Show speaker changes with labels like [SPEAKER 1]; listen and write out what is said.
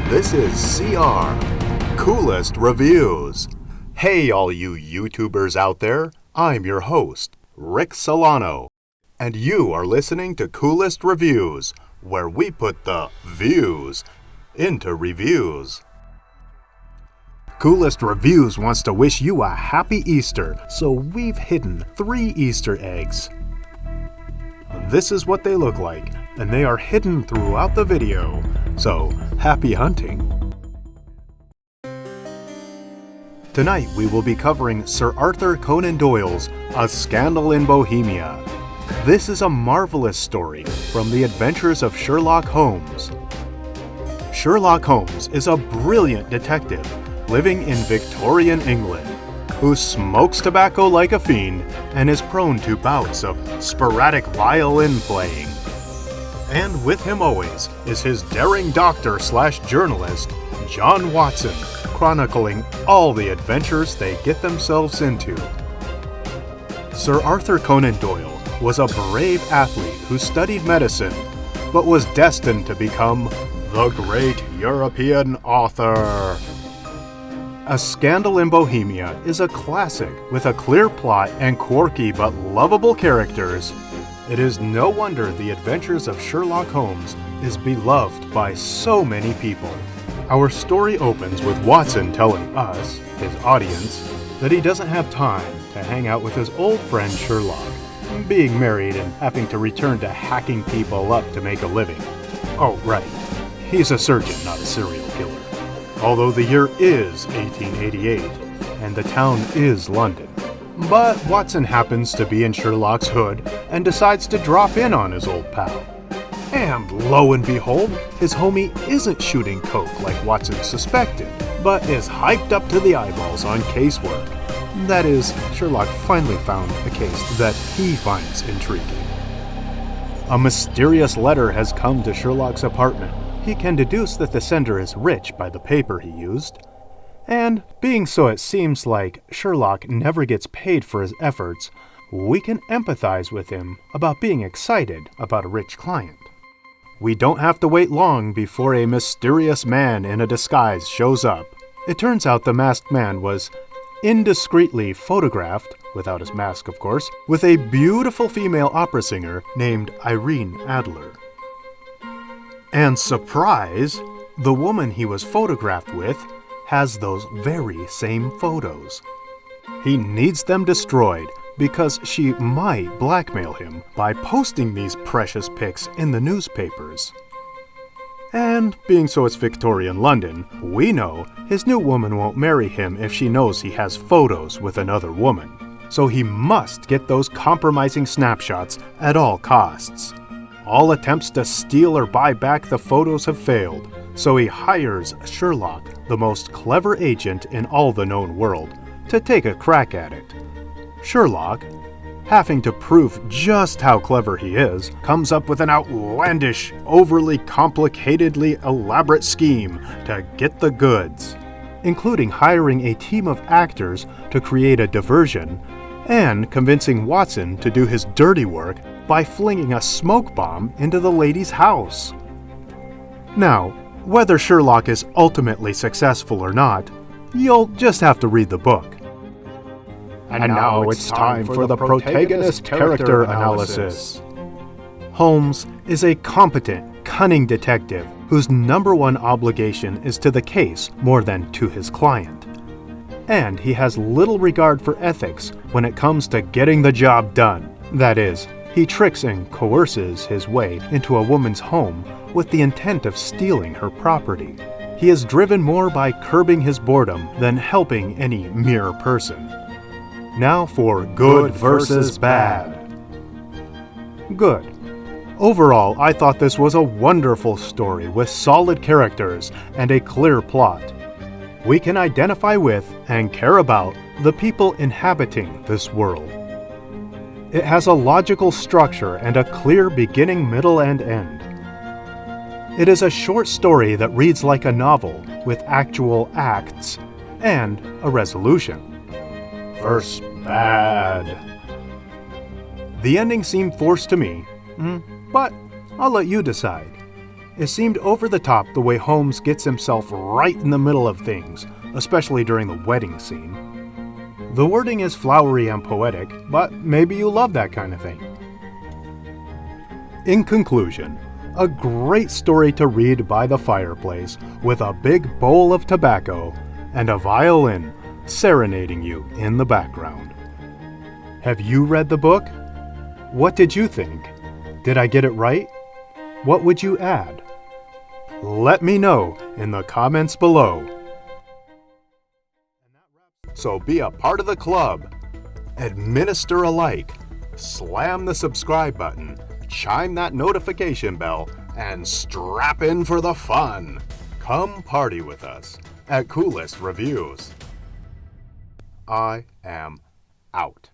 [SPEAKER 1] This is CR, Coolest Reviews. Hey all you YouTubers out there, I'm your host, Rick Solano, and you are listening to Coolest Reviews, where we put the views into reviews. Coolest Reviews wants to wish you a happy Easter, so we've hidden 3 Easter eggs. This is what they look like, and they are hidden throughout the video, so happy hunting. Tonight we will be covering Sir Arthur Conan Doyle's A Scandal in Bohemia. This is a marvelous story from the adventures of Sherlock Holmes. Sherlock Holmes is a brilliant detective living in Victorian England, who smokes tobacco like a fiend and is prone to bouts of sporadic violin playing. And with him always is his daring doctor/journalist, John Watson, chronicling all the adventures they get themselves into. Sir Arthur Conan Doyle was a brave athlete who studied medicine, but was destined to become the great European author. A Scandal in Bohemia is a classic with a clear plot and quirky but lovable characters. It is no wonder the adventures of Sherlock Holmes is beloved by so many people. Our story opens with Watson telling us, his audience, that he doesn't have time to hang out with his old friend Sherlock, being married and having to return to hacking people up to make a living. Oh, right. He's a surgeon, not a serial killer. Although the year is 1888, and the town is London. But Watson happens to be in Sherlock's hood and decides to drop in on his old pal. And lo and behold, his homie isn't shooting coke like Watson suspected, but is hyped up to the eyeballs on casework. That is, Sherlock finally found a case that he finds intriguing. A mysterious letter has come to Sherlock's apartment. He can deduce that the sender is rich by the paper he used. And, being so it seems like Sherlock never gets paid for his efforts, we can empathize with him about being excited about a rich client. We don't have to wait long before a mysterious man in a disguise shows up. It turns out the masked man was indiscreetly photographed, without his mask of course, with a beautiful female opera singer named Irene Adler. And surprise, the woman he was photographed with has those very same photos. He needs them destroyed because she might blackmail him by posting these precious pics in the newspapers. And being so it's Victorian London, we know his new woman won't marry him if she knows he has photos with another woman. So he must get those compromising snapshots at all costs. All attempts to steal or buy back the photos have failed, so he hires Sherlock, the most clever agent in all the known world, to take a crack at it. Sherlock, having to prove just how clever he is, comes up with an outlandish, overly complicatedly elaborate scheme to get the goods, including hiring a team of actors to create a diversion and convincing Watson to do his dirty work by flinging a smoke bomb into the lady's house. Now, whether Sherlock is ultimately successful or not, you'll just have to read the book. And now it's time for the protagonist character analysis. Holmes is a competent, cunning detective whose number one obligation is to the case more than to his client. And he has little regard for ethics when it comes to getting the job done. That is, he tricks and coerces his way into a woman's home with the intent of stealing her property. He is driven more by curbing his boredom than helping any mere person. Now for good versus bad. Good. Overall, I thought this was a wonderful story with solid characters and a clear plot. We can identify with and care about the people inhabiting this world. It has a logical structure and a clear beginning, middle, and end. It is a short story that reads like a novel with actual acts and a resolution. Verse bad. The ending seemed forced to me, but I'll let you decide. It seemed over the top the way Holmes gets himself right in the middle of things, especially during the wedding scene. The wording is flowery and poetic, but maybe you love that kind of thing. In conclusion, a great story to read by the fireplace with a big bowl of tobacco and a violin serenading you in the background. Have you read the book? What did you think? Did I get it right? What would you add? Let me know in the comments below. So be a part of the club. Administer a like, slam the subscribe button, chime that notification bell, and strap in for the fun. Come party with us at Coolest Reviews. I am out.